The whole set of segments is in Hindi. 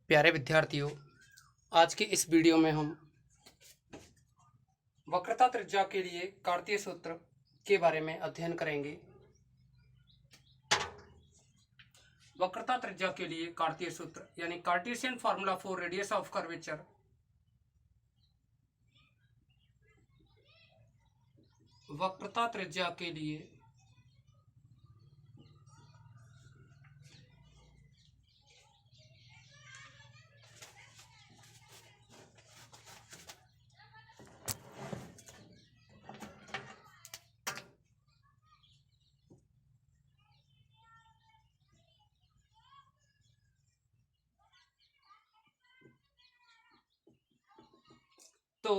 प्यारे विद्यार्थियों, आज के इस वीडियो में हम वक्रता त्रिज्या के लिए कार्तीय सूत्र के बारे में अध्ययन करेंगे। वक्रता त्रिज्या के लिए कार्तीय सूत्र यानी Cartesian formula for radius of curvature. वक्रता त्रिज्या के लिए तो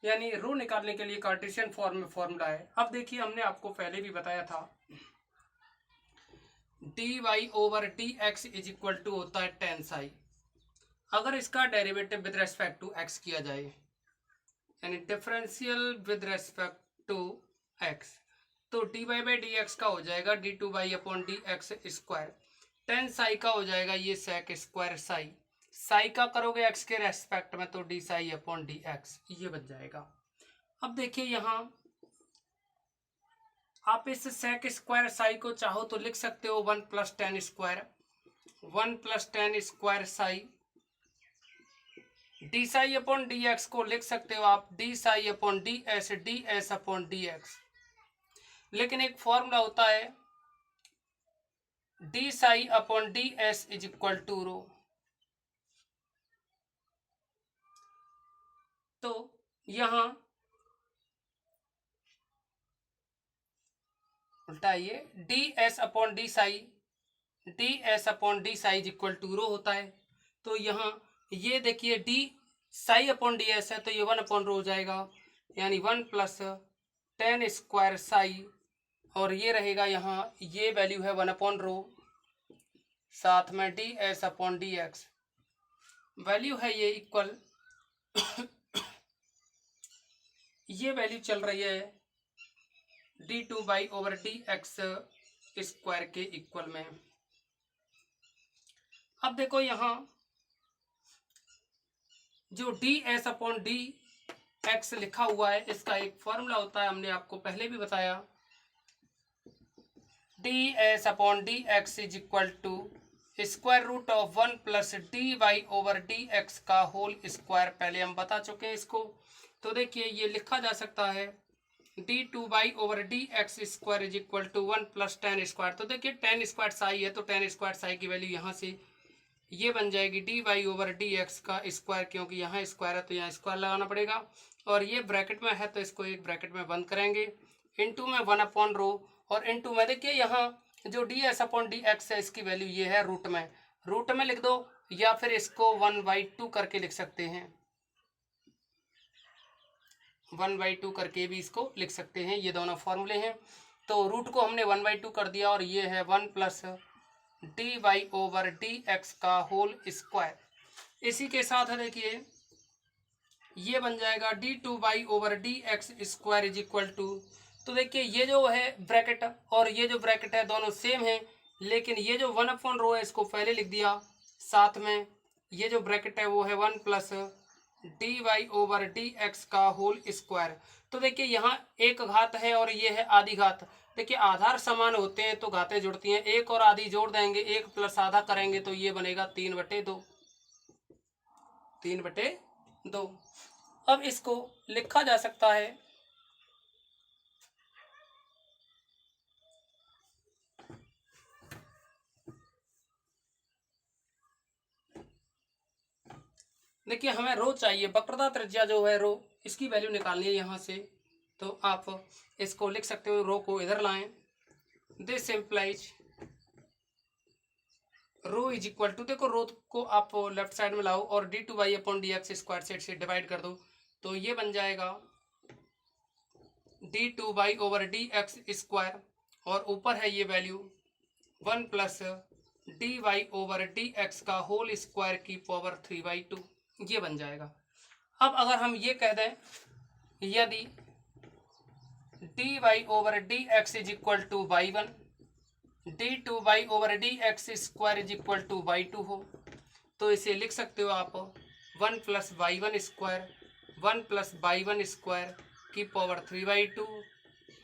यानी रो निकालने के लिए कार्टेशियन फॉर्म में फॉर्मूला है। अब देखिए, हमने आपको पहले भी बताया था d Y over D x is equal to होता है टेन साई। अगर इसका derivative with respect to x किया जाए यानी differential with respect to x, तो d Y by D x का हो जाएगा D two Y upon D x square. Tan psi का हो जाएगा ये सेक स्क्वायर साई। साई का करोगे एक्स के रेस्पेक्ट में तो d psi upon D x ये बन जाएगा। अब देखिए, यहाँ आप इस सेक स्क्वायर साई को चाहो तो लिख सकते हो one plus ten square, one plus ten square psi. D psi upon D x को लिख सकते हो आप d psi upon d S upon D x. लेकिन एक फॉर्मूला होता है d psi upon d s is equal to rho. तो यहां उल्टाइए, d S upon d psi, d S upon d psi is equal to rho होता है। तो यहाँ ये देखिए d psi upon d s है तो ये वन अपॉन रो हो जाएगा, यानी one plus ten square Sai, और ये रहेगा यहाँ ये वैल्यू है वन अपॉन रो, साथ में D S upon D x value है ये इक्वल ये वैल्यू चल रही है D two by over D x square के इक्वल में। अब देखो, यहाँ जो D S upon D x लिखा हुआ है इसका एक फॉर्मूला होता है, हमने आपको पहले भी बताया D S upon D x is equal to square root of one plus D Y over D x का होल स्क्वायर। पहले हम बता चुके हैं इसको। तो देखिए, ये लिखा जा सकता है D two Y over D x square is equal to one plus ten square. तो देखिए टेन स्क्वायर साई है तो टेन स्क्वायर साई की वैल्यू यहाँ से ये बन जाएगी D Y over D x का स्क्वायर, क्योंकि यहाँ स्क्वायर है तो यहाँ स्क्वायर लगाना पड़ेगा, और ये ब्रैकेट में है तो इसको एक ब्रैकेट में बंद करेंगे, इनटू में वन अपॉन रो, और इनटू में देखिए यहाँ जो D S upon D x है इसकी वैल्यू ये है रूट में लिख दो, या फिर इसको वन बाई टू करके लिख सकते हैं, वन बाई टू करके भी इसको लिख सकते हैं। ये दोनों फॉर्मूले हैं। तो रूट को हमने वन बाई टू कर दिया और ये है one plus D Y over D x का होल स्क्वायर। इसी के साथ देखिए ये बन जाएगा D two Y over D x square is equal to, तो देखिए ये जो है ब्रैकेट और ये जो ब्रैकेट है दोनों सेम है, लेकिन ये जो वन अपॉन रो है इसको पहले लिख दिया, साथ में ये जो ब्रैकेट है वो है one plus D Y over D x का होल स्क्वायर। तो देखिए यहाँ एक घात है और ये है आधी घात। देखिए आधार समान होते हैं तो घातें जुड़ती हैं, एक और आधी जोड़ देंगे, एक प्लस आधा करेंगे तो ये बनेगा 3/2, 3/2। अब इसको लिखा जा सकता है देखिए हमें रो चाहिए, वक्रता त्रिज्या जो है रो, इसकी वैल्यू निकालनी है यहाँ से। तो आप इसको लिख सकते हो, रो को इधर लाएं, this implies rho is equal to, देखो रो को आप लेफ्ट साइड में लाओ और D two Y upon D x square set से डिवाइड कर दो, तो ये बन जाएगा D two Y over D x square, और ऊपर है ये value one plus D Y over D x का होल स्क्वायर की पावर 3/2 ये बन जाएगा। अब अगर हम ये कह दें यदि D Y over D x is equal to Y one, d2y/dx² is equal to y2 हो, तो इसे लिख सकते हो आप 1 + y1² 1 + y1² की पावर 3/2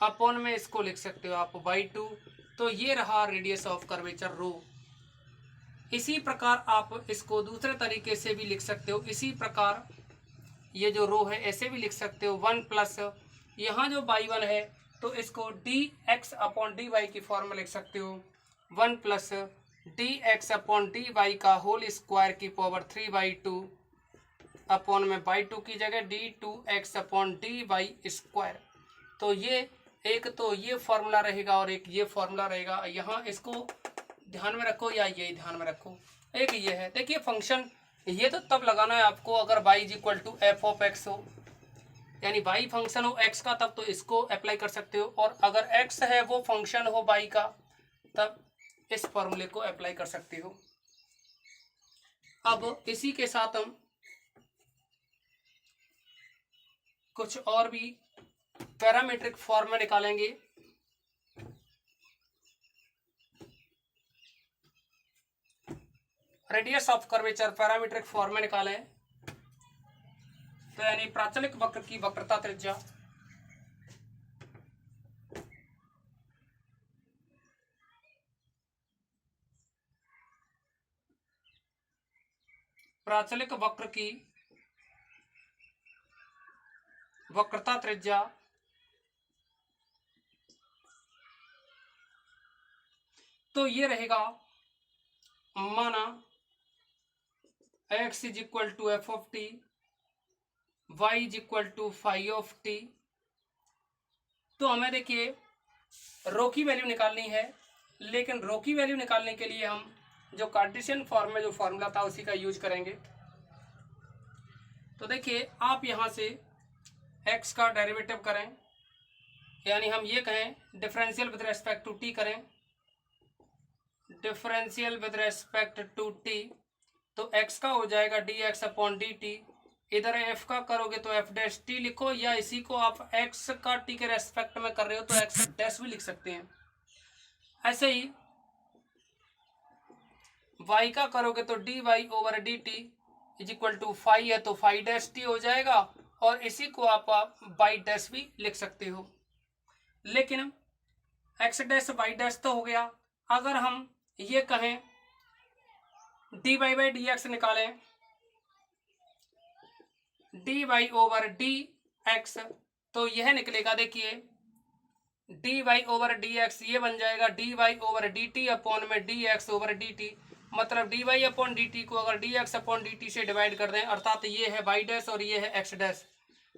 अपॉन में इसको लिख सकते हो आप y2। तो ये रहा रेडियस ऑफ कर्वेचर रो। इसी प्रकार आप इसको दूसरे तरीके से भी लिख सकते हो। इसी प्रकार ये जो रो है ऐसे भी लिख सकते हो 1 प्लस यहाँ जो y1 है तो इसको dx/dy की फॉर्म में लिख सकते हो 1 + dx/dy का होल स्क्वायर की पावर 3/2 अपॉन में y2 की जगह d2x/dy²। तो ये एक तो ये फॉर्मूला रहेगा और एक ये फॉर्मूला रहेगा। यहाँ इसको ध्यान में रखो या ये ध्यान में रखो। एक ये है, देखिए फंक्शन ये तो तब लगाना है आपको अगर y = f(x) हो, यानी y फंक्शन हो x का, तब तो इसको अप्लाई कर सकते हो। और अगर x है वो फंक्शन हो y का, तब इस फॉर्मूले को अप्लाई कर सकते हो। अब इसी के साथ हम कुछ और भी पैरामीट्रिक फॉर्म में निकालेंगे। Radius of curvature parametric form में निकालें तो यानी प्राचलिक वक्र की वक्रता त्रिज्या प्राचलिक वक्र की वक्रता त्रिज्या तो ये रहेगा, माना x = f(t), y = φ(t). तो हमें देखिए रो की वैल्यू निकालनी है, लेकिन रो की वैल्यू निकालने के लिए हम जो कार्टेशियन फॉर्म में जो फॉर्मूला था उसी का यूज करेंगे। तो देखिए आप यहाँ से x का डेरिवेटिव करें, यानी हम ये कहें differential with respect to t करें, differential with respect to t, तो x का हो जाएगा dx/dt। इधर f का करोगे तो f' लिखो, या इसी को आप x का t के रेस्पेक्ट में कर रहे हो तो x' भी लिख सकते हैं। ऐसे ही y का करोगे तो dy/dt इज इक्वल टू φ है तो φ' हो जाएगा, और इसी को आप y' भी लिख सकते हो। लेकिन x' तो हो गया। अगर हम ये कहें dy/dx निकालें, dy/dx तो यह निकलेगा, देखिए dy/dx ये बन जाएगा dy/dt अपॉन में dx/dt। मतलब dy/dt को अगर dx/dt से डिवाइड कर दें, अर्थात ये है y' और ये है x',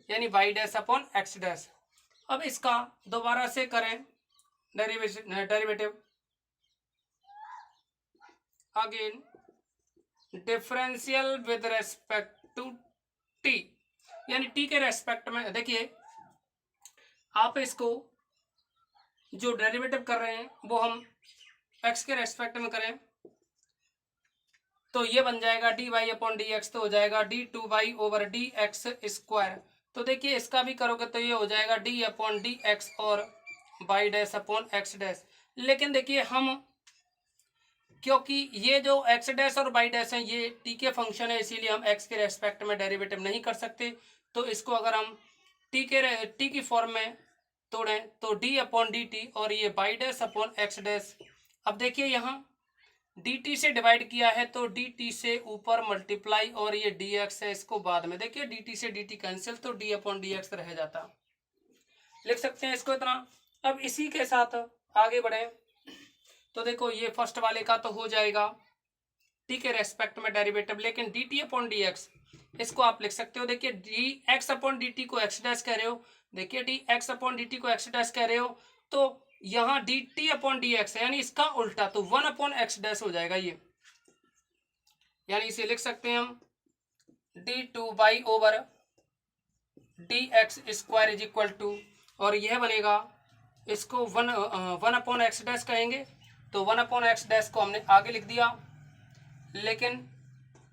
यानी y'/x'। अब इसका दोबारा से करें derivative, again differential with respect to t, यानी t के रेस्पेक्ट में। देखिए आप इसको जो डेरिवेटिव कर रहे हैं वो हम x के रेस्पेक्ट में करें तो ये बन जाएगा dy/dx, तो हो जाएगा d2y/dx²। तो देखिए इसका भी करोगे तो ये हो जाएगा d/dx और y'/x'। लेकिन देखिए हम, क्योंकि ये जो x' और y' हैं ये t के फंक्शन है, इसीलिए हम x के रेस्पेक्ट में डेरिवेटिव नहीं कर सकते। तो इसको अगर हम t की फॉर्म में तोड़ें तो d/dt और ये y'/x'। अब देखिए यहाँ dt से डिवाइड किया है तो dt से ऊपर मल्टीप्लाई और ये dx है, इसको बाद में देखिए dt से dt कैंसिल तो d/dx रह जाता। लिख सकते हैं इसको इतना। अब इसी के साथ आगे बढ़े तो देखो ये फर्स्ट वाले का तो हो जाएगा t के रेस्पेक्ट में डेरिवेटिव, लेकिन dt/dx इसको आप लिख सकते हो। देखिए dx/dt को x' कह रहे हो, देखिए dx/dt को x' कह रहे हो, तो यहाँ dt/dx है यानी इसका उल्टा, तो 1/x' हो जाएगा ये, यानी इसे लिख सकते हैं हम d2y/dx² इज इक्वल टू, और यह बनेगा, इसको 1/x' कहेंगे तो 1/x' को हमने आगे लिख दिया। लेकिन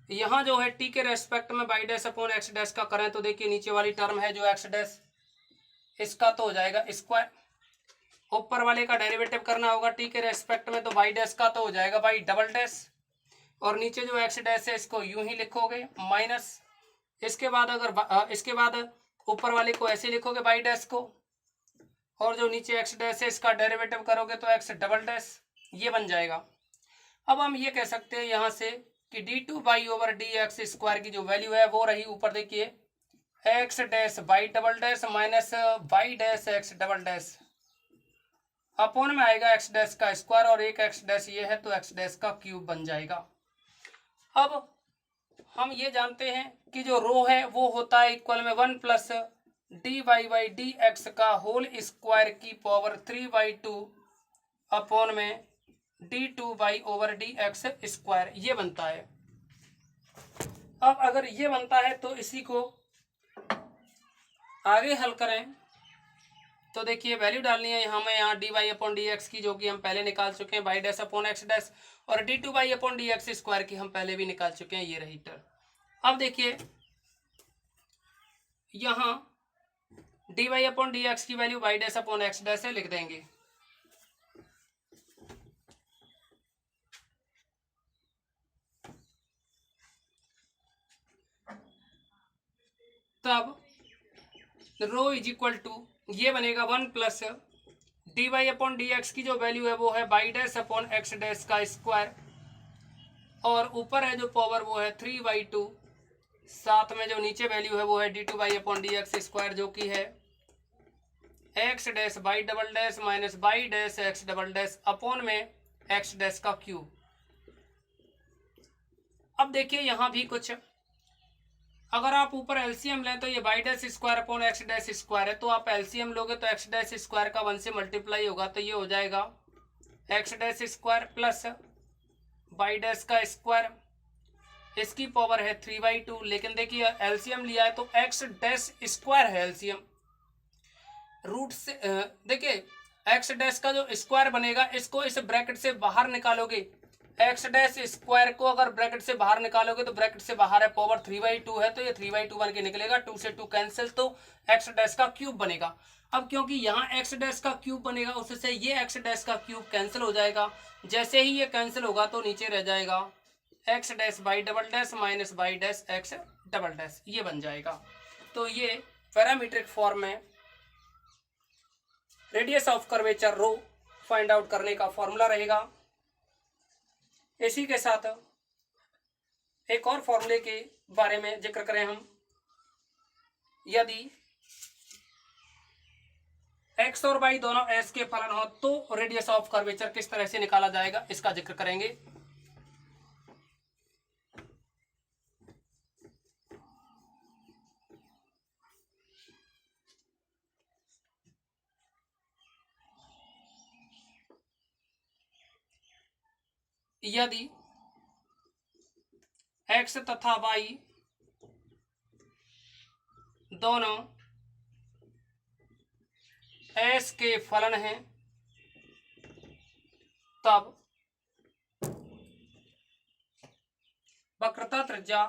यहाँ जो है t के रेस्पेक्ट में y'/x' का करें तो देखिए नीचे वाली टर्म है जो x', इसका तो हो जाएगा स्क्वायर, ऊपर वाले का डेरिवेटिव करना होगा टी के रेस्पेक्ट में, तो वाई डैश का तो हो जाएगा वाई डबल डैश, और नीचे जो एक्स डैश है इसको यूं ही लिखोगे माइनस, इसके बाद अगर इसके बाद ऊपर वाले को ऐसे लिखोगे वाई डैश को, और जो नीचे एक्स डैश है इसका डेरिवेटिव करोगे तो एक्स डबल डैश, ये बन जाएगा। अब हम ये कह सकते हैं यहाँ से कि D two by over D x square की जो वैल्यू है वो रही, ऊपर देखिए x dash by double dash minus by dash x double dash, upon में आएगा एक्स डैश का स्क्वायर, और एक एक्स डैश ये है तो एक्स डैश का क्यूब बन जाएगा। अब हम ये जानते हैं कि जो रो है वो होता है इक्वल में 1 plus D Y by D x का होल स्क्वायर की पावर 3/2 अपॉन में D two by over D x square, ये बनता है। अब अगर ये बनता है तो इसी को आगे हल करें तो देखिए वैल्यू डालनी है हमें यहाँ d y upon D x की, जो कि हम पहले निकाल चुके हैं y dash upon x dash, और D two by upon D x square की हम पहले भी निकाल चुके हैं, ये रही टर्म। अब देखिए यहाँ d y upon D x की value y dash upon x dash है, लिख देंगे। तब रो इज इक्वल टू ये बनेगा 1 plus D y upon D x की जो वैल्यू है वो है by dash upon x dash का स्क्वायर, और ऊपर है जो पावर वो है 3/2, साथ में जो नीचे वैल्यू है वो है D two by upon D x square, जो कि है x dash by double dash minus by dash x double dash upon में एक्स डैश का क्यूब। अब देखिए यहाँ भी कुछ, अगर आप ऊपर एलसीएम लें तो ये by dash square upon x dash square है, तो आप एलसीएम लोगे तो एक्स डैश स्क्वायर का 1 से मल्टीप्लाई होगा, तो ये हो जाएगा x dash square plus by dash का स्क्वायर, इसकी पावर है 3/2। लेकिन देखिए एलसीएम लिया है तो एक्स डैश स्क्वायर है एलसीएम, रूट से देखिए एक्स डैश का जो स्क्वायर बनेगा इसको इस ब्रैकेट से बाहर निकालोगे, एक्स डैश स्क्वायर को अगर ब्रैकेट से बाहर निकालोगे तो ब्रैकेट से बाहर है पावर 3/2 है, तो ये 3/2 बन के निकलेगा, 2 से 2 कैंसिल, तो एक्स डैश का क्यूब बनेगा। अब क्योंकि यहाँ एक्स डैश का क्यूब बनेगा उससे ये एक्स डैश का क्यूब कैंसिल हो जाएगा, जैसे ही ये कैंसिल होगा तो नीचे रह जाएगा x dash by double dash minus by dash x double dash, ये बन जाएगा। तो ये पैरामीट्रिक फॉर्म में radius of curvature rho find out करने का फॉर्मूला रहेगा। इसी के साथ एक और फॉर्मूले के बारे में जिक्र करें हम, यदि एक्स और वाई दोनों एस के फलन हो तो रेडियस ऑफ कर्वेचर किस तरह से निकाला जाएगा, इसका जिक्र करेंगे। यदि एक्स तथा वाई दोनों एस के फलन हैं तब वक्रता त्रिज्या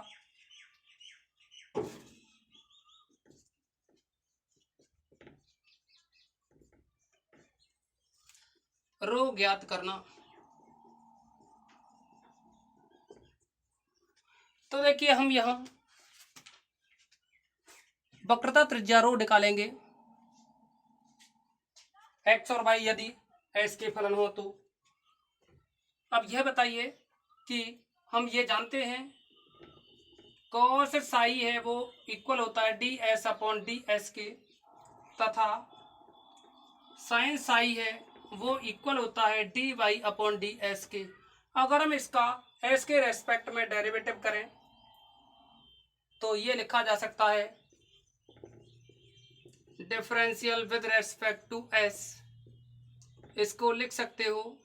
रो ज्ञात करना। तो देखिए हम यहां वक्रता त्रिज्या रो निकालेंगे, एक्स और वाई यदि एस के फलन हो तो। अब यह बताइए कि हम ये जानते हैं कॉस साई है वो इक्वल होता है d S upon d s के, तथा साइन साई है वो इक्वल होता है d y upon d s के। अगर हम इसका एस के रेस्पेक्ट में डेरिवेटिव करें तो ये लिखा जा सकता है differential with respect to s, इसको लिख सकते हो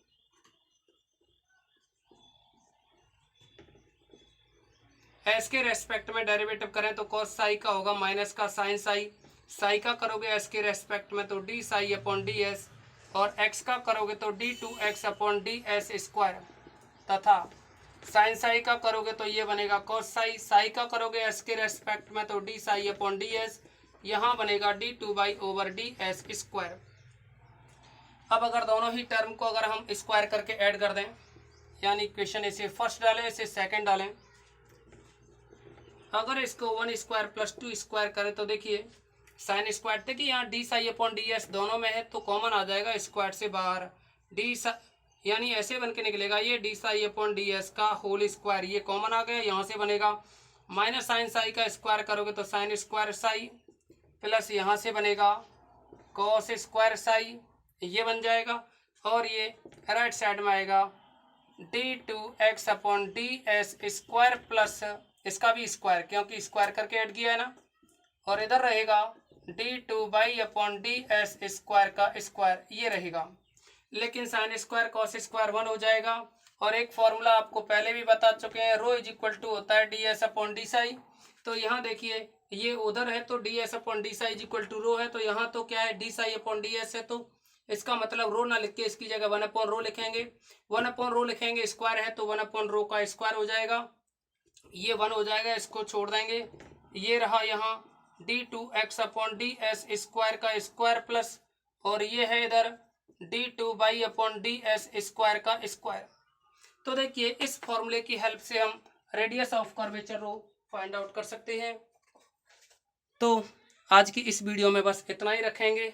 एस के रेस्पेक्ट में डेरिवेटिव करें तो कॉस साई का होगा माइनस का साइन साई, साई का करोगे एस के रेस्पेक्ट में तो d psi upon d s, और एक्स का करोगे तो d two x upon d s square, तथा साइन साई का करोगे तो ये बनेगा कॉस साई, साई का करोगे एस के रेस्पेक्ट में तो d psi upon d S, यहाँ बनेगा D two by over D s square. अब अगर दोनों ही टर्म को अगर हम स्क्वायर करके ऐड कर दें, यानी इक्वेशन ऐसे फर्स्ट डालें ऐसे सेकंड डालें, अगर इसको 1 स्क्वायर प्लस 2 स्क्वायर करें तो देखिए साइन स्क्वायर थे कि यहाँ D psi upon d S दोनों में है तो कॉमन आ जाएगा स्क्वायर से बाहर, डी यानी ऐसे बन के निकलेगा ये D psi upon d S का होल स्क्वायर, ये कॉमन आ गया, यहाँ से बनेगा माइनस साइन साई का स्क्वायर करोगे तो साइन स्क्वायर साई, प्लस यहाँ से बनेगा कॉस स्क्वायर साई, ये बन जाएगा, और ये राइट साइड में आएगा d two x upon d s square plus इसका भी स्क्वायर क्योंकि स्क्वायर करके ऐड किया है ना, और इधर रहेगा D two by upon d s square का स्क्वायर, ये रहेगा। लेकिन साइन स्क्वायर कॉस स्क्वायर 1 हो जाएगा, और एक फॉर्मूला आपको पहले भी बता चुके हैं, रो इज इक्वल टू होता है d S upon d psi. तो यहाँ देखिए ये उधर है तो d S upon d psi is equal to rho है, तो यहाँ तो क्या है d psi upon d s है, तो इसका मतलब रो ना लिख के इसकी जगह 1 अपॉन रो लिखेंगे, 1 अपॉन रो लिखेंगे, स्क्वायर है तो 1 अपॉन रो का स्क्वायर हो जाएगा, ये 1 हो जाएगा, इसको छोड़ देंगे, ये रहा यहाँ d two x upon d s square का स्क्वायर प्लस, और ये है इधर d two by upon d s square का स्क्वायर। तो देखिए इस फॉर्मूले की हेल्प से हम radius of curvature rho find out कर सकते हैं। तो आज की इस वीडियो में बस इतना ही रखेंगे।